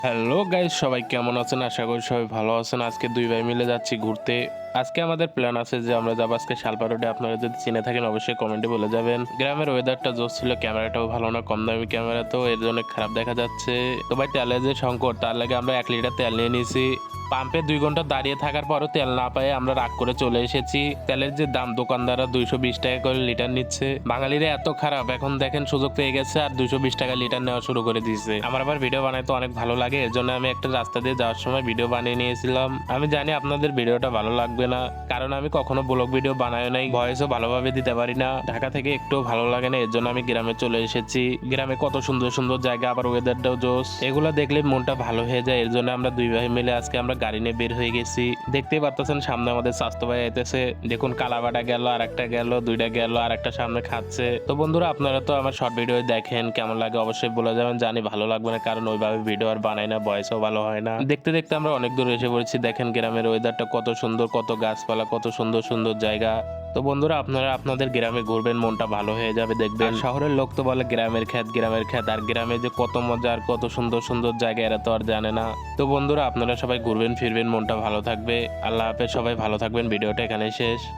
Hello guys, সবাই কেমন আছেন? আশা করি সবাই ভালো আছেন। আজকে দুই ভাই মিলে যাচ্ছি ঘুরতে। আজকে আমাদের প্ল্যান আছে যে আমরা যাবো আজকে শালপা রোডে। আপনারা যদি চিনে থাকেন অবশ্যই কমেন্টে বলে যাবেন। গ্রামের ওয়েদারটা জোস ছিল, ক্যামেরাটাও ভালো না, কম দামি ক্যামেরা, তো এর জন্য খারাপ দেখা যাচ্ছে। তো ভাই তেলের যে সংকট, তার লাগে আমরা 1 লিটার তেল নিয়ে নিয়েছি। পাম্পে 2 ঘন্টা দাঁড়িয়ে থাকার পরও তেল না পেয়ে আমরা রাগ করে চলে এসেছি। তেলের যে দাম, দোকানদাররা 220 টাকা করে লিটার নিচ্ছে। বাঙালিরা এত খারাপ, এখন দেখেন সুযোগ পেয়ে গেছে আর 220 টাকা লিটার নেওয়া শুরু করে দিয়েছে। আমার আবার ভিডিও বানাইতে অনেক ভালো লাগে, এর জন্য আমি একটা রাস্তা দিয়ে যাওয়ার সময় ভিডিও বানিয়ে নিয়েছিলাম। আমি জানি আপনাদের ভিডিওটা ভালো লাগবে না, কারণ আমি কখনো ব্লগ ভিডিও বানাই নাই, ভয়েসও ভালোভাবে দিতে পারি না। ঢাকা থেকে একটু ভালো লাগে না, এর জন্য আমি গ্রামে চলে এসেছি। গ্রামে কত সুন্দর সুন্দর জায়গা, আবার ওয়েদারটাও জোস, এগুলো দেখলে মনটা ভালো হয়ে যায়। এর জন্য আমরা দুই ভাই মিলে আজকে আমরা গাড়ি নিয়ে বের হয়ে গেছি। দেখতেই পারতেছেন সামনে আমাদের স্বাস্থ্য ভাই আইতেছে। দেখুন কালাবাটা গেল, আর একটা গেল, দুইটা গেল, আর একটা সামনে খাচ্ছে। তো বন্ধুরা, আপনারা তো আমার শর্ট ভিডিও দেখেন, কেমন লাগে অবশ্যই বলে যাবেন। জানি ভালো লাগবে না, কারণ ওইভাবে ভিডিও আর বানাই না, ভয়েসও ভালো হয় না। দেখতে দেখতে আমরা অনেক দূর এসে পড়েছি। দেখেন গ্রামের ওয়েদারটা কত সুন্দর, কত গাছপালা, কত সুন্দর সুন্দর জায়গা। তো বন্ধুরা, আপনারা আপনাদের গ্রামে ঘুরবেন, মনটা ভালো হয়ে যাবে দেখবেন। শহরের লোক তো বলে গ্রামের খ্যাত, গ্রামের খ্যাত, আর গ্রামে যে কত মজা আর কত সুন্দর সুন্দর জায়গা এরা তো আর জানে না। তো বন্ধুরা, আপনারা সবাই ঘুরবেন ফিরবেন, মনটা ভালো থাকবে। আল্লাহ হাফেজ, সবাই ভালো থাকবেন। ভিডিওটা এখানেই শেষ।